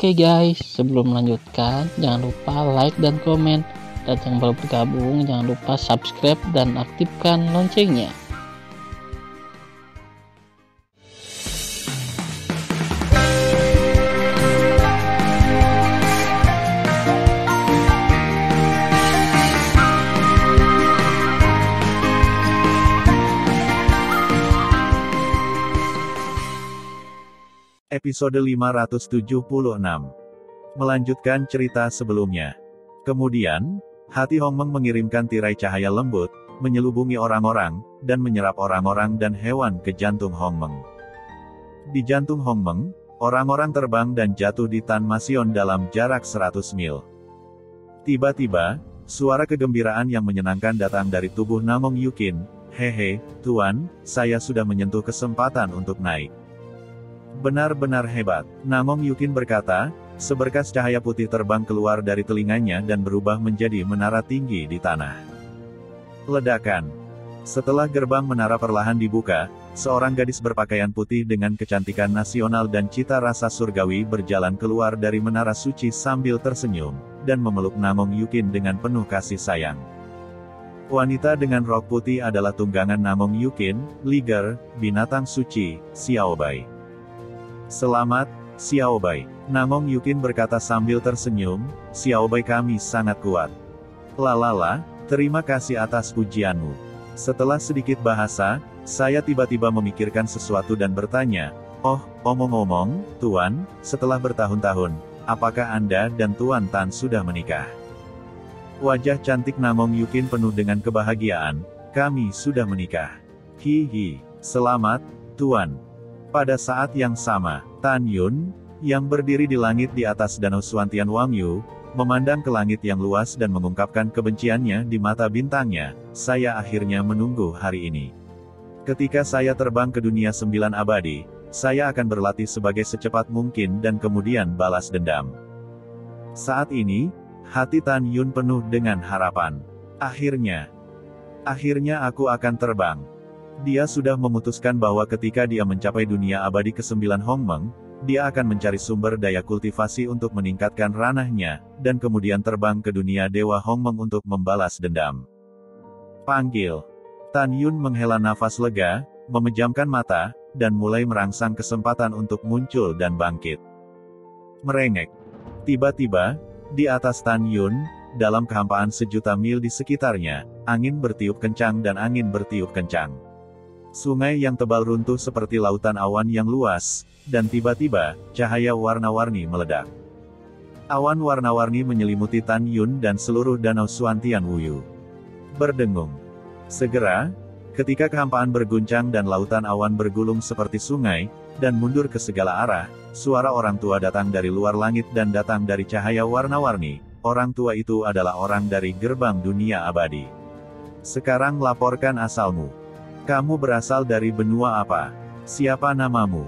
Oke guys, sebelum melanjutkan, jangan lupa like dan komen. Dan yang baru bergabung, jangan lupa subscribe dan aktifkan loncengnya. Episode 576. Melanjutkan cerita sebelumnya. Kemudian, hati Hongmeng mengirimkan tirai cahaya lembut, menyelubungi orang-orang, dan menyerap orang-orang dan hewan ke jantung Hongmeng. Di jantung Hongmeng, orang-orang terbang dan jatuh di Tan Masion dalam jarak 100 mil. Tiba-tiba, suara kegembiraan yang menyenangkan datang dari tubuh Namong Yukin. Hehe, Tuan, saya sudah menyentuh kesempatan untuk naik. Benar-benar hebat, Namong Yukin berkata, seberkas cahaya putih terbang keluar dari telinganya dan berubah menjadi menara tinggi di tanah. Ledakan. Setelah gerbang menara perlahan dibuka, seorang gadis berpakaian putih dengan kecantikan nasional dan cita rasa surgawi berjalan keluar dari menara suci sambil tersenyum, dan memeluk Namong Yukin dengan penuh kasih sayang. Wanita dengan rok putih adalah tunggangan Namong Yukin, Liger, binatang suci, Xiaobai. Selamat, Xiaobai. Namong Yukin berkata sambil tersenyum, Xiaobai kami sangat kuat. Lalala, terima kasih atas pujianmu. Setelah sedikit bahasa, saya tiba-tiba memikirkan sesuatu dan bertanya, oh, omong-omong, Tuan, setelah bertahun-tahun, apakah Anda dan Tuan Tan sudah menikah? Wajah cantik Namong Yukin penuh dengan kebahagiaan, kami sudah menikah. Hihi, selamat, Tuan. Pada saat yang sama, Tan Yun, yang berdiri di langit di atas danau Suantian Wangyu, memandang ke langit yang luas dan mengungkapkan kebenciannya di mata bintangnya, saya akhirnya menunggu hari ini. Ketika saya terbang ke dunia 9 abadi, saya akan berlatih sebagai secepat mungkin dan kemudian balas dendam. Saat ini, hati Tan Yun penuh dengan harapan. Akhirnya aku akan terbang. Dia sudah memutuskan bahwa ketika dia mencapai dunia abadi ke-9 Hongmeng, dia akan mencari sumber daya kultivasi untuk meningkatkan ranahnya, dan kemudian terbang ke dunia Dewa Hongmeng untuk membalas dendam. Panggil. Tan Yun menghela nafas lega, memejamkan mata, dan mulai merangsang kesempatan untuk muncul dan bangkit. Merengek. Tiba-tiba, di atas Tan Yun, dalam kehampaan sejuta mil di sekitarnya, angin bertiup kencang dan angin bertiup kencang. Sungai yang tebal runtuh seperti lautan awan yang luas, dan tiba-tiba, cahaya warna-warni meledak. Awan warna-warni menyelimuti Tan Yun dan seluruh danau Suantian Wuyu. Berdengung. Segera, ketika kehampaan berguncang dan lautan awan bergulung seperti sungai, dan mundur ke segala arah, suara orang tua datang dari luar langit dan datang dari cahaya warna-warni. Orang tua itu adalah orang dari gerbang dunia abadi. Sekarang laporkan asalmu. Kamu berasal dari benua apa? Siapa namamu?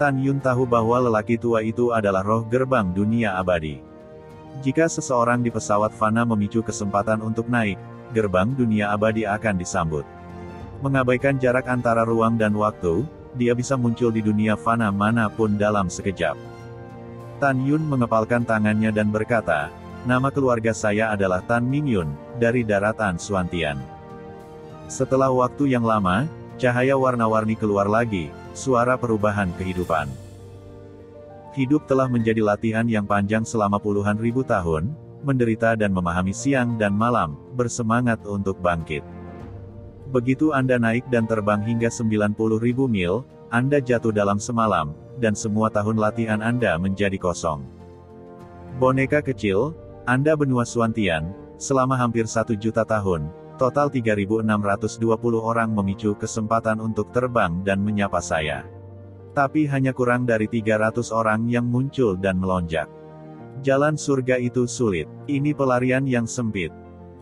Tan Yun tahu bahwa lelaki tua itu adalah roh gerbang dunia abadi. Jika seseorang di pesawat fana memicu kesempatan untuk naik, gerbang dunia abadi akan disambut. Mengabaikan jarak antara ruang dan waktu, dia bisa muncul di dunia fana manapun dalam sekejap. Tan Yun mengepalkan tangannya dan berkata, nama keluarga saya adalah Tan Mingyun, dari daratan Suantian. Setelah waktu yang lama, cahaya warna-warni keluar lagi, suara perubahan kehidupan. Hidup telah menjadi latihan yang panjang selama puluhan ribu tahun, menderita dan memahami siang dan malam, bersemangat untuk bangkit. Begitu Anda naik dan terbang hingga 90.000 mil, Anda jatuh dalam semalam, dan semua tahun latihan Anda menjadi kosong. Boneka kecil, Anda benua Suantian, selama hampir 1 juta tahun, total 3.620 orang memicu kesempatan untuk terbang dan menyapa saya. Tapi hanya kurang dari 300 orang yang muncul dan melonjak. Jalan surga itu sulit. Ini pelarian yang sempit.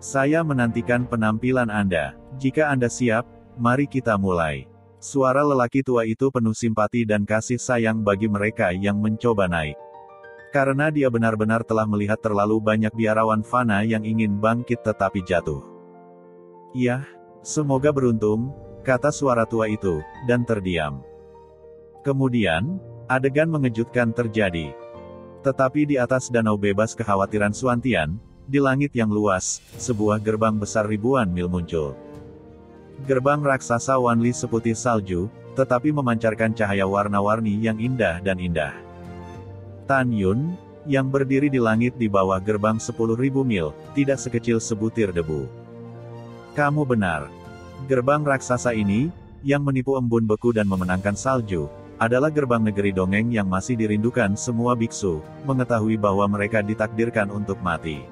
Saya menantikan penampilan Anda. Jika Anda siap, mari kita mulai. Suara lelaki tua itu penuh simpati dan kasih sayang bagi mereka yang mencoba naik. Karena dia benar-benar telah melihat terlalu banyak biarawan fana yang ingin bangkit tetapi jatuh. Yah, semoga beruntung, kata suara tua itu, dan terdiam. Kemudian, adegan mengejutkan terjadi. Tetapi di atas danau bebas kekhawatiran Suantian, di langit yang luas, sebuah gerbang besar ribuan mil muncul. Gerbang raksasa Wanli seputih salju, tetapi memancarkan cahaya warna-warni yang indah dan indah. Tan Yun, yang berdiri di langit di bawah gerbang 10.000 mil, tidak sekecil sebutir debu. Kamu benar. Gerbang raksasa ini, yang menipu embun beku dan memenangkan salju, adalah gerbang negeri dongeng yang masih dirindukan semua biksu, mengetahui bahwa mereka ditakdirkan untuk mati.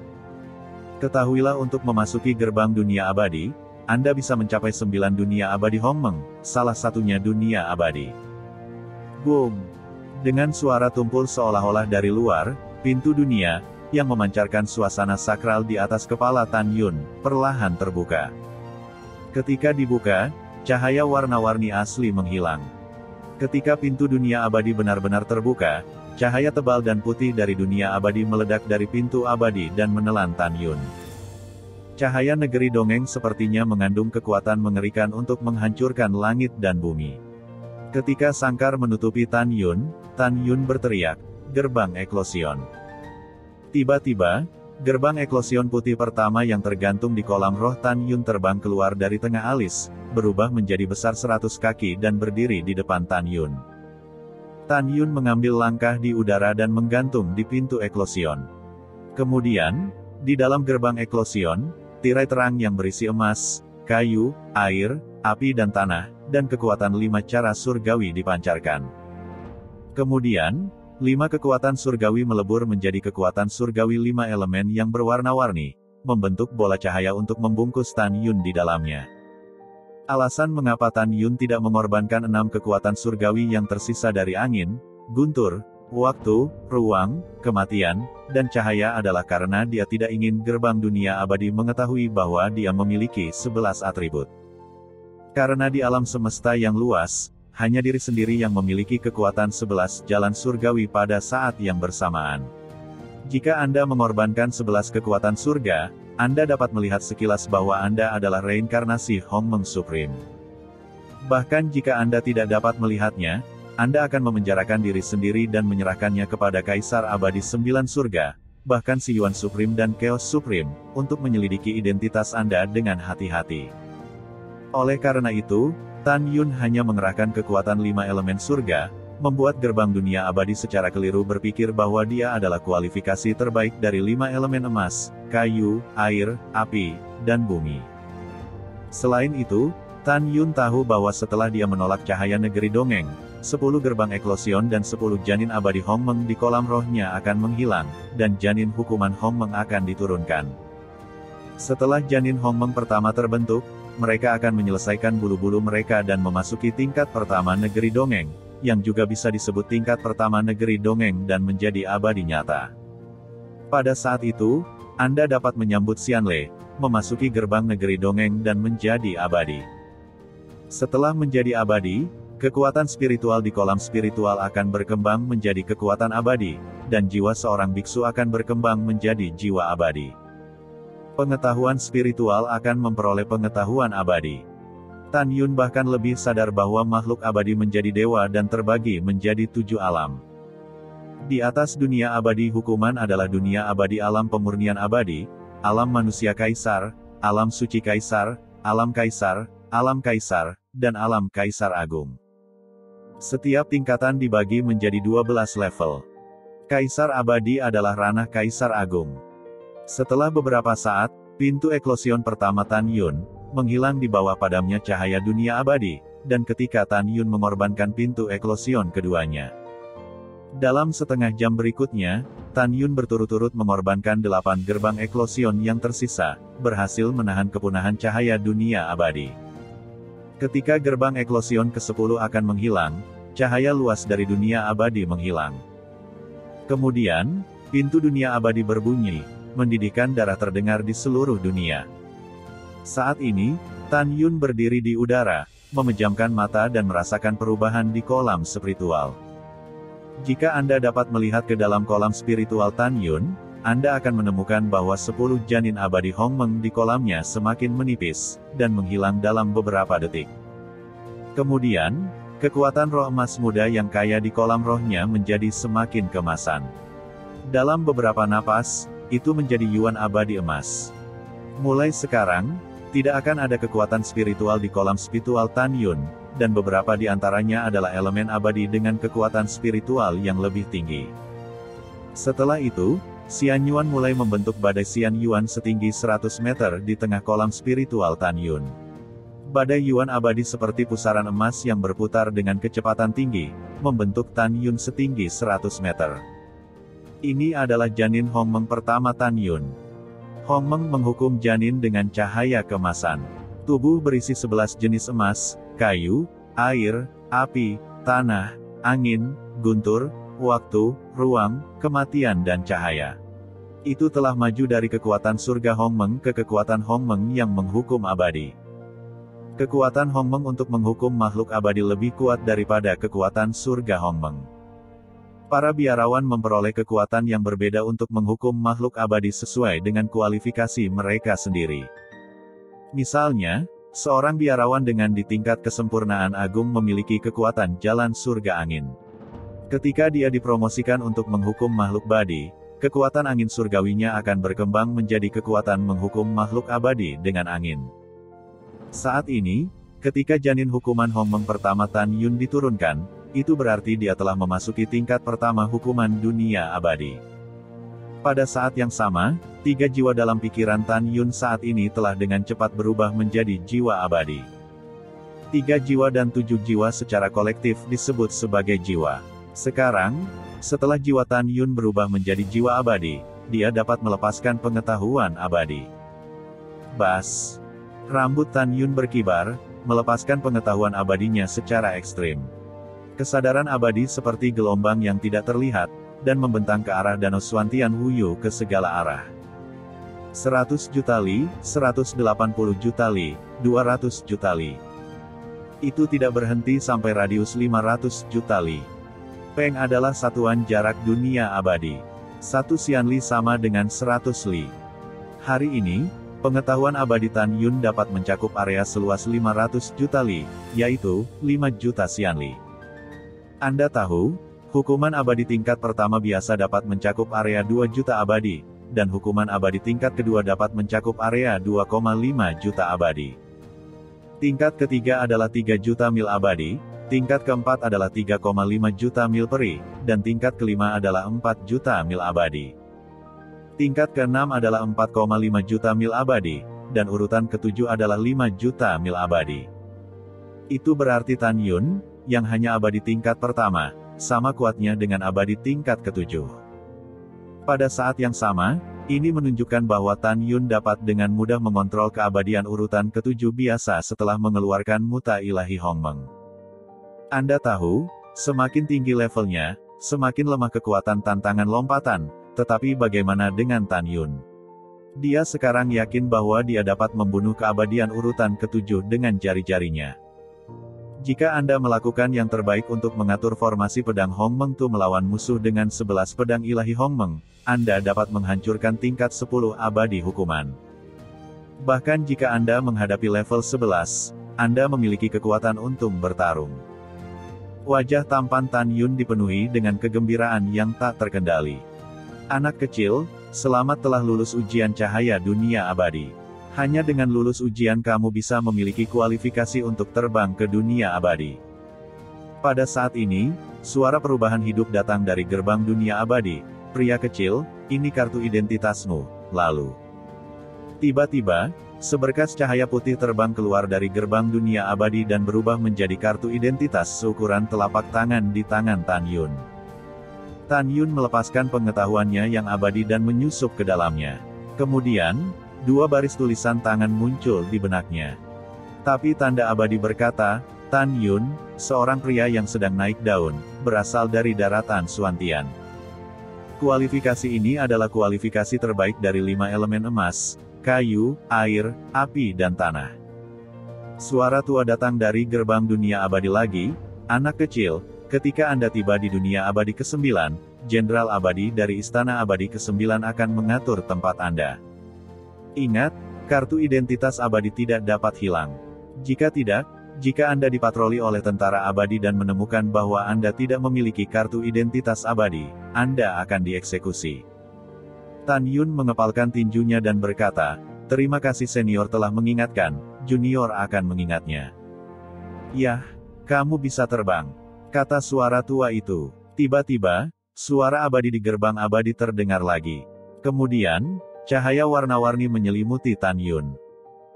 Ketahuilah untuk memasuki gerbang dunia abadi, Anda bisa mencapai 9 dunia abadi Hongmeng, salah satunya dunia abadi. Boom! Dengan suara tumpul seolah-olah dari luar, pintu dunia, yang memancarkan suasana sakral di atas kepala Tan Yun, perlahan terbuka. Ketika dibuka, cahaya warna-warni asli menghilang. Ketika pintu dunia abadi benar-benar terbuka, cahaya tebal dan putih dari dunia abadi meledak dari pintu abadi dan menelan Tan Yun. Cahaya negeri dongeng sepertinya mengandung kekuatan mengerikan untuk menghancurkan langit dan bumi. Ketika sangkar menutupi Tan Yun berteriak, "Gerbang eklosion!" Tiba-tiba, gerbang eklosion putih pertama yang tergantung di kolam roh Tan Yun terbang keluar dari tengah alis, berubah menjadi besar 100 kaki dan berdiri di depan Tan Yun. Tan Yun mengambil langkah di udara dan menggantung di pintu eklosion. Kemudian, di dalam gerbang eklosion, tirai terang yang berisi emas, kayu, air, api dan tanah, dan kekuatan 5 cara surgawi dipancarkan. Kemudian, 5 kekuatan surgawi melebur menjadi kekuatan surgawi 5 elemen yang berwarna-warni, membentuk bola cahaya untuk membungkus Tan Yun di dalamnya. Alasan mengapa Tan Yun tidak mengorbankan 6 kekuatan surgawi yang tersisa dari angin, guntur, waktu, ruang, kematian, dan cahaya adalah karena dia tidak ingin gerbang dunia abadi mengetahui bahwa dia memiliki 11 atribut. Karena di alam semesta yang luas, hanya diri sendiri yang memiliki kekuatan 11 jalan surgawi pada saat yang bersamaan. Jika Anda mengorbankan 11 kekuatan surga, Anda dapat melihat sekilas bahwa Anda adalah reinkarnasi Hongmeng Supreme. Bahkan jika Anda tidak dapat melihatnya, Anda akan memenjarakan diri sendiri dan menyerahkannya kepada Kaisar Abadi 9 Surga, bahkan Si Yuan Supreme dan Chaos Supreme, untuk menyelidiki identitas Anda dengan hati-hati. Oleh karena itu, Tan Yun hanya mengerahkan kekuatan 5 elemen surga, membuat gerbang dunia abadi secara keliru berpikir bahwa dia adalah kualifikasi terbaik dari 5 elemen emas, kayu, air, api, dan bumi. Selain itu, Tan Yun tahu bahwa setelah dia menolak cahaya negeri dongeng, 10 gerbang eklosion dan 10 janin abadi Hongmeng di kolam rohnya akan menghilang, dan janin hukuman Hongmeng akan diturunkan. Setelah janin Hongmeng pertama terbentuk, mereka akan menyelesaikan bulu-bulu mereka dan memasuki tingkat pertama negeri dongeng, yang juga bisa disebut tingkat pertama negeri dongeng dan menjadi abadi nyata. Pada saat itu, Anda dapat menyambut Xianle, memasuki gerbang negeri dongeng dan menjadi abadi. Setelah menjadi abadi, kekuatan spiritual di kolam spiritual akan berkembang menjadi kekuatan abadi, dan jiwa seorang biksu akan berkembang menjadi jiwa abadi. Pengetahuan spiritual akan memperoleh pengetahuan abadi. Tan Yun bahkan lebih sadar bahwa makhluk abadi menjadi dewa dan terbagi menjadi 7 alam. Di atas dunia abadi hukuman adalah dunia abadi alam pemurnian abadi, alam manusia kaisar, alam suci kaisar, alam kaisar, dan alam kaisar agung. Setiap tingkatan dibagi menjadi 12 level. Kaisar abadi adalah ranah kaisar agung. Setelah beberapa saat, pintu eklosion pertama Tan Yun menghilang di bawah padamnya cahaya dunia abadi, dan ketika Tan Yun mengorbankan pintu eklosion keduanya. Dalam setengah jam berikutnya, Tan Yun berturut-turut mengorbankan 8 gerbang eklosion yang tersisa, berhasil menahan kepunahan cahaya dunia abadi. Ketika gerbang eklosion ke-10 akan menghilang, cahaya luas dari dunia abadi menghilang. Kemudian, pintu dunia abadi berbunyi, mendidihkan darah terdengar di seluruh dunia. Saat ini, Tan Yun berdiri di udara, memejamkan mata dan merasakan perubahan di kolam spiritual. Jika Anda dapat melihat ke dalam kolam spiritual Tan Yun, Anda akan menemukan bahwa 10 janin abadi Hongmeng di kolamnya semakin menipis, dan menghilang dalam beberapa detik. Kemudian, kekuatan roh emas muda yang kaya di kolam rohnya menjadi semakin kemasan. Dalam beberapa napas, itu menjadi yuan abadi emas. Mulai sekarang, tidak akan ada kekuatan spiritual di kolam spiritual Tan Yun, dan beberapa di antaranya adalah elemen abadi dengan kekuatan spiritual yang lebih tinggi. Setelah itu, Xian Yuan mulai membentuk badai Xian Yuan setinggi 100 meter di tengah kolam spiritual Tan Yun. Badai Yuan abadi seperti pusaran emas yang berputar dengan kecepatan tinggi, membentuk Tan Yun setinggi 100 meter. Ini adalah janin Hongmeng pertama Tan Yun. Hongmeng menghukum janin dengan cahaya kemasan. Tubuh berisi 11 jenis emas, kayu, air, api, tanah, angin, guntur, waktu, ruang, kematian dan cahaya. Itu telah maju dari kekuatan surga Hongmeng ke kekuatan Hongmeng yang menghukum abadi. Kekuatan Hongmeng untuk menghukum makhluk abadi lebih kuat daripada kekuatan surga Hongmeng. Para biarawan memperoleh kekuatan yang berbeda untuk menghukum makhluk abadi sesuai dengan kualifikasi mereka sendiri. Misalnya, seorang biarawan dengan di tingkat kesempurnaan agung memiliki kekuatan jalan surga angin. Ketika dia dipromosikan untuk menghukum makhluk abadi, kekuatan angin surgawinya akan berkembang menjadi kekuatan menghukum makhluk abadi dengan angin. Saat ini, ketika janin hukuman Hongmeng pertama Tan Yun diturunkan, itu berarti dia telah memasuki tingkat pertama hukuman dunia abadi. Pada saat yang sama, 3 jiwa dalam pikiran Tan Yun saat ini telah dengan cepat berubah menjadi jiwa abadi. 3 jiwa dan 7 jiwa secara kolektif disebut sebagai jiwa. Sekarang, setelah jiwa Tan Yun berubah menjadi jiwa abadi, dia dapat melepaskan pengetahuan abadi. Bas. Rambut Tan Yun berkibar, melepaskan pengetahuan abadinya secara ekstrim. Kesadaran abadi seperti gelombang yang tidak terlihat, dan membentang ke arah Danau Xuantian Wuyu ke segala arah. 100 juta li, 180 juta li, 200 juta li. Itu tidak berhenti sampai radius 500 juta li. Peng adalah satuan jarak dunia abadi. 1 Xian Li sama dengan 100 li. Hari ini, pengetahuan abadi Tan Yun dapat mencakup area seluas 500 juta li, yaitu 5 juta Xian Li. Anda tahu, hukuman abadi tingkat pertama biasa dapat mencakup area 2 juta abadi, dan hukuman abadi tingkat kedua dapat mencakup area 2,5 juta abadi. Tingkat ketiga adalah 3 juta mil abadi, tingkat keempat adalah 3,5 juta mil peri, dan tingkat kelima adalah 4 juta mil abadi. Tingkat keenam adalah 4,5 juta mil abadi, dan urutan ketujuh adalah 5 juta mil abadi. Itu berarti Tan Yun, yang hanya abadi tingkat pertama, sama kuatnya dengan abadi tingkat ketujuh. Pada saat yang sama, ini menunjukkan bahwa Tan Yun dapat dengan mudah mengontrol keabadian urutan ketujuh biasa setelah mengeluarkan muta ilahi Hongmeng. Anda tahu, semakin tinggi levelnya, semakin lemah kekuatan tantangan lompatan, tetapi bagaimana dengan Tan Yun? Dia sekarang yakin bahwa dia dapat membunuh keabadian urutan ketujuh dengan jari-jarinya. Jika Anda melakukan yang terbaik untuk mengatur formasi pedang Hongmeng Tu melawan musuh dengan 11 pedang ilahi Hongmeng, Anda dapat menghancurkan tingkat 10 abadi hukuman. Bahkan jika Anda menghadapi level 11, Anda memiliki kekuatan untuk bertarung. Wajah tampan Tan Yun dipenuhi dengan kegembiraan yang tak terkendali. Anak kecil, selamat telah lulus ujian cahaya dunia abadi. Hanya dengan lulus ujian kamu bisa memiliki kualifikasi untuk terbang ke dunia abadi. Pada saat ini, suara perubahan hidup datang dari gerbang dunia abadi. Pria kecil, ini kartu identitasmu. Lalu, tiba-tiba, seberkas cahaya putih terbang keluar dari gerbang dunia abadi dan berubah menjadi kartu identitas seukuran telapak tangan di tangan Tan Yun. Tan Yun melepaskan pengetahuannya yang abadi dan menyusup ke dalamnya. Kemudian, 2 baris tulisan tangan muncul di benaknya. Tapi tanda abadi berkata, Tan Yun, seorang pria yang sedang naik daun, berasal dari daratan Xuantian. Kualifikasi ini adalah kualifikasi terbaik dari 5 elemen emas, kayu, air, api dan tanah. Suara tua datang dari gerbang dunia abadi lagi, anak kecil, ketika Anda tiba di dunia abadi ke-9, Jenderal Abadi dari Istana Abadi ke-9 akan mengatur tempat Anda. Ingat, kartu identitas abadi tidak dapat hilang. Jika tidak, Jika Anda dipatroli oleh tentara abadi dan menemukan bahwa Anda tidak memiliki kartu identitas abadi, Anda akan dieksekusi. Tan Yun mengepalkan tinjunya dan berkata, "Terima kasih senior telah mengingatkan, junior akan mengingatnya." "Yah, kamu bisa terbang," kata suara tua itu. Tiba-tiba, suara abadi di gerbang abadi terdengar lagi. Kemudian, cahaya warna-warni menyelimuti Tan Yun.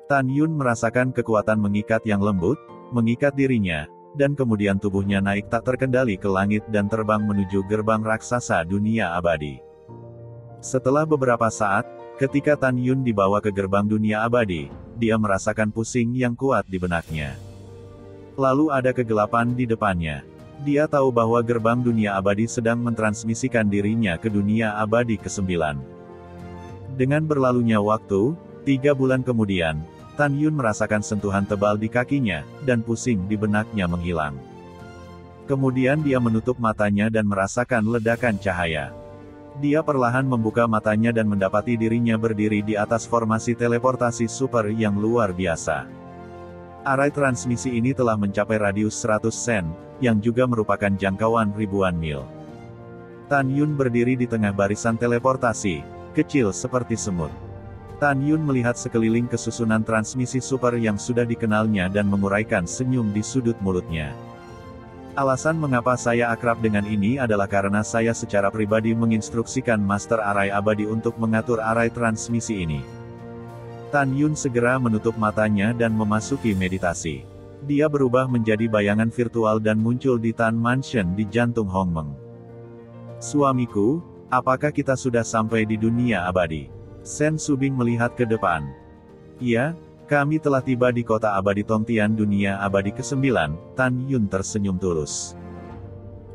Tan Yun merasakan kekuatan mengikat yang lembut, mengikat dirinya, dan kemudian tubuhnya naik tak terkendali ke langit dan terbang menuju gerbang raksasa dunia abadi. Setelah beberapa saat, ketika Tan Yun dibawa ke gerbang dunia abadi, dia merasakan pusing yang kuat di benaknya. Lalu ada kegelapan di depannya. Dia tahu bahwa gerbang dunia abadi sedang mentransmisikan dirinya ke dunia abadi ke-9. Dengan berlalunya waktu, 3 bulan kemudian, Tan Yun merasakan sentuhan tebal di kakinya, dan pusing di benaknya menghilang. Kemudian dia menutup matanya dan merasakan ledakan cahaya. Dia perlahan membuka matanya dan mendapati dirinya berdiri di atas formasi teleportasi super yang luar biasa. Arai transmisi ini telah mencapai radius 100 sen, yang juga merupakan jangkauan ribuan mil. Tan Yun berdiri di tengah barisan teleportasi, kecil seperti semut. Tan Yun melihat sekeliling kesusunan transmisi super yang sudah dikenalnya dan menguraikan senyum di sudut mulutnya. Alasan mengapa saya akrab dengan ini adalah karena saya secara pribadi menginstruksikan Master Arai Abadi untuk mengatur arai transmisi ini. Tan Yun segera menutup matanya dan memasuki meditasi. Dia berubah menjadi bayangan virtual dan muncul di Tan Mansion di jantung Hongmeng. "Suamiku, apakah kita sudah sampai di dunia abadi?" Sen Subing melihat ke depan. "Iya, kami telah tiba di kota abadi Tongtian dunia abadi ke-9, Tan Yun tersenyum tulus.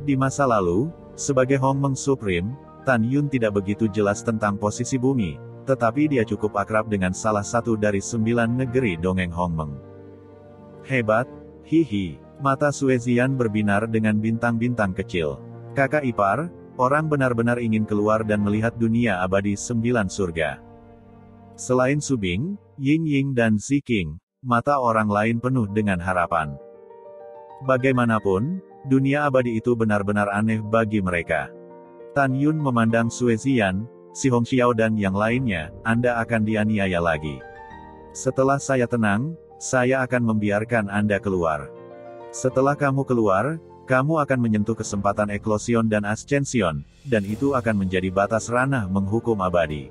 Di masa lalu, sebagai Hongmeng Supreme, Tan Yun tidak begitu jelas tentang posisi bumi, tetapi dia cukup akrab dengan salah satu dari 9 negeri dongeng Hongmeng. "Hebat, hihi," mata Suezian berbinar dengan bintang-bintang kecil. "Kakak ipar, orang benar-benar ingin keluar dan melihat dunia abadi 9 surga." Selain Subing, Ying Ying dan Ziking, mata orang lain penuh dengan harapan. Bagaimanapun, dunia abadi itu benar-benar aneh bagi mereka. Tan Yun memandang Suezian, Si Hongxiao dan yang lainnya, "Anda akan dianiaya lagi. Setelah saya tenang, saya akan membiarkan Anda keluar. Setelah kamu keluar, kamu akan menyentuh kesempatan eklosion dan ascension, dan itu akan menjadi batas ranah menghukum abadi.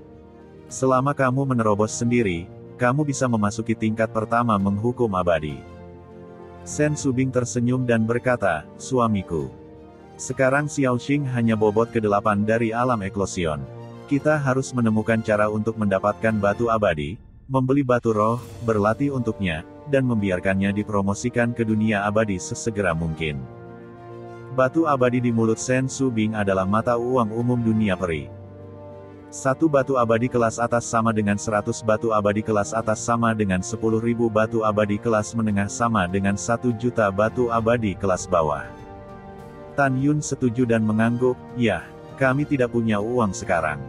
Selama kamu menerobos sendiri, kamu bisa memasuki tingkat pertama menghukum abadi." Sen Subing tersenyum dan berkata, "Suamiku. Sekarang Xiaoxing hanya bobot ke-8 dari alam eklosion. Kita harus menemukan cara untuk mendapatkan batu abadi, membeli batu roh, berlatih untuknya, dan membiarkannya dipromosikan ke dunia abadi sesegera mungkin." Batu abadi di mulut Sen Subing adalah mata uang umum dunia peri. 1 batu abadi kelas atas sama dengan 100 batu abadi kelas atas sama dengan 10.000 batu abadi kelas menengah sama dengan 1 juta batu abadi kelas bawah. Tan Yun setuju dan mengangguk, "Yah, kami tidak punya uang sekarang.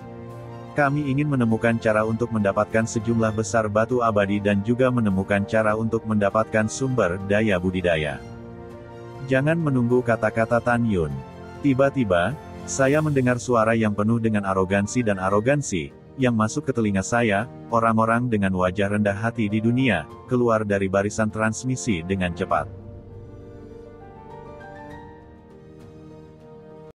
Kami ingin menemukan cara untuk mendapatkan sejumlah besar batu abadi dan juga menemukan cara untuk mendapatkan sumber daya budidaya." Jangan menunggu kata-kata Tan Yun. Tiba-tiba, saya mendengar suara yang penuh dengan arogansi dan arogansi, yang masuk ke telinga saya. Orang-orang dengan wajah rendah hati di dunia, keluar dari barisan transmisi dengan cepat.